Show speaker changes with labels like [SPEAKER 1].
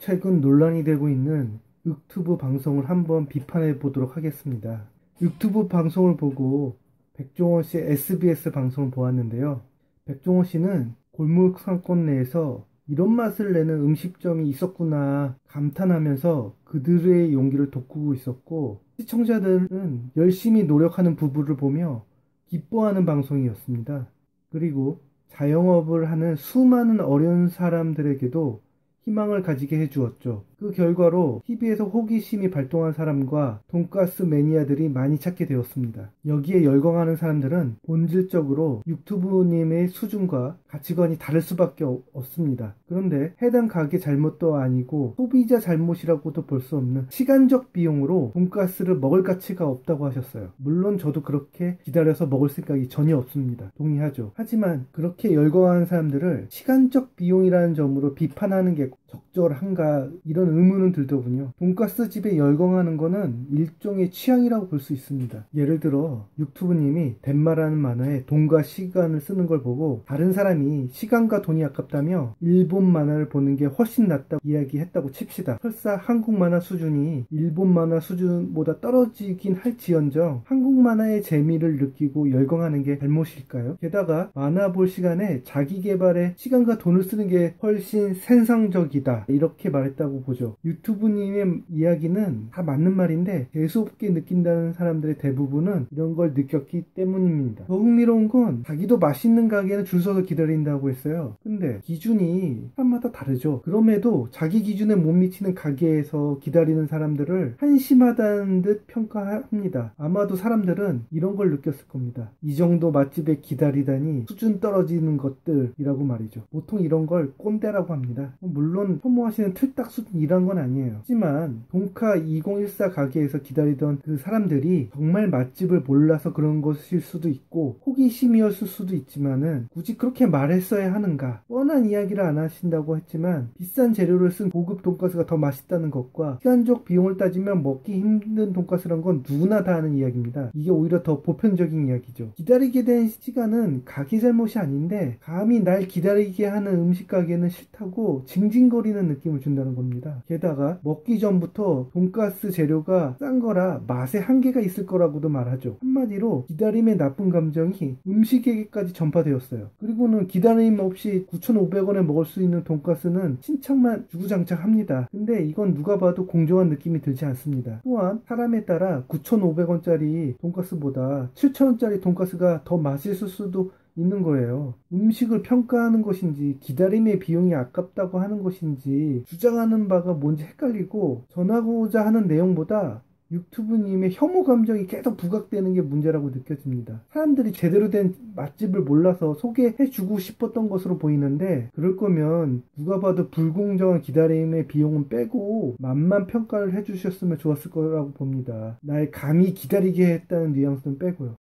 [SPEAKER 1] 최근 논란이 되고 있는 유튜브 방송을 한번 비판해 보도록 하겠습니다. 유튜브 방송을 보고 백종원 씨의 SBS 방송을 보았는데요. 백종원 씨는 골목 상권 내에서 이런 맛을 내는 음식점이 있었구나 감탄하면서 그들의 용기를 돋구고 있었고, 시청자들은 열심히 노력하는 부부를 보며 기뻐하는 방송이었습니다. 그리고 자영업을 하는 수많은 어려운 사람들에게도 희망을 가지게 해주었죠. 그 결과로 TV에서 호기심이 발동한 사람과 돈가스 매니아들이 많이 찾게 되었습니다. 여기에 열광하는 사람들은 본질적으로 유튜브님의 수준과 가치관이 다를 수밖에 없습니다. 그런데 해당 가게 잘못도 아니고 소비자 잘못이라고도 볼 수 없는 시간적 비용으로 돈가스를 먹을 가치가 없다고 하셨어요. 물론 저도 그렇게 기다려서 먹을 생각이 전혀 없습니다. 동의하죠. 하지만 그렇게 열광하는 사람들을 시간적 비용이라는 점으로 비판하는 게 적절한가, 이런 의문은 들더군요. 돈가스 집에 열광하는 거는 일종의 취향이라고 볼 수 있습니다. 예를 들어 유튜브님이 덴마라는 만화에 돈과 시간을 쓰는 걸 보고 다른 사람이 시간과 돈이 아깝다며 일본 만화를 보는 게 훨씬 낫다고 이야기했다고 칩시다. 설사 한국 만화 수준이 일본 만화 수준보다 떨어지긴 할지언정 한국 만화의 재미를 느끼고 열광하는 게 잘못일까요? 게다가 만화 볼 시간에 자기 개발에 시간과 돈을 쓰는 게 훨씬 생산적이다, 이렇게 말했다고 보죠. 유튜브님의 이야기는 다 맞는 말인데 재수없게 느낀다는 사람들의 대부분은 이런 걸 느꼈기 때문입니다. 더 흥미로운 건 자기도 맛있는 가게는 줄 서서 기다린다고 했어요. 근데 기준이 사람마다 다르죠. 그럼에도 자기 기준에 못 미치는 가게에서 기다리는 사람들을 한심하다는 듯 평가합니다. 아마도 사람들은 이런 걸 느꼈을 겁니다. 이 정도 맛집에 기다리다니 수준 떨어지는 것들이라고 말이죠. 보통 이런 걸 꼰대라고 합니다. 물론 혐오하시는 틀딱 수준이란 건 아니에요. 하지만 동카 2014 가게에서 기다리던 그 사람들이 정말 맛집을 몰라서 그런 것일 수도 있고 호기심이었을 수도 있지만은 굳이 그렇게 말했어야 하는가? 뻔한 이야기를 안 하신다고 했지만 비싼 재료를 쓴 고급 돈가스가 더 맛있다는 것과 시간적 비용을 따지면 먹기 힘든 돈가스란 건 누구나 다 아는 이야기입니다. 이게 오히려 더 보편적인 이야기죠. 기다리게 된 시간은 가게 잘못이 아닌데 감히 날 기다리게 하는 음식 가게는 싫다고 징징거리는 느낌을 준다는 겁니다. 게다가 먹기 전부터 돈가스 재료가 싼 거라 맛에 한계가 있을 거라고도 말하죠. 한마디로 기다림의 나쁜 감정이 음식에게까지 전파되었어요. 그리고는 기다림 없이 9,500원에 먹을 수 있는 돈가스는 신청만 주구장창합니다. 근데 이건 누가 봐도 공정한 느낌이 들지 않습니다. 또한 사람에 따라 9,500원짜리 돈가스보다 7,000원짜리 돈가스가 더 맛있을 수도 있는 거예요. 음식을 평가하는 것인지 기다림의 비용이 아깝다고 하는 것인지 주장하는 바가 뭔지 헷갈리고, 전하고자 하는 내용보다 유튜브님의 혐오 감정이 계속 부각되는 게 문제라고 느껴집니다. 사람들이 제대로 된 맛집을 몰라서 소개해주고 싶었던 것으로 보이는데, 그럴 거면 누가 봐도 불공정한 기다림의 비용은 빼고 맛만 평가를 해주셨으면 좋았을 거라고 봅니다. 날 감히 기다리게 했다는 뉘앙스는 빼고요.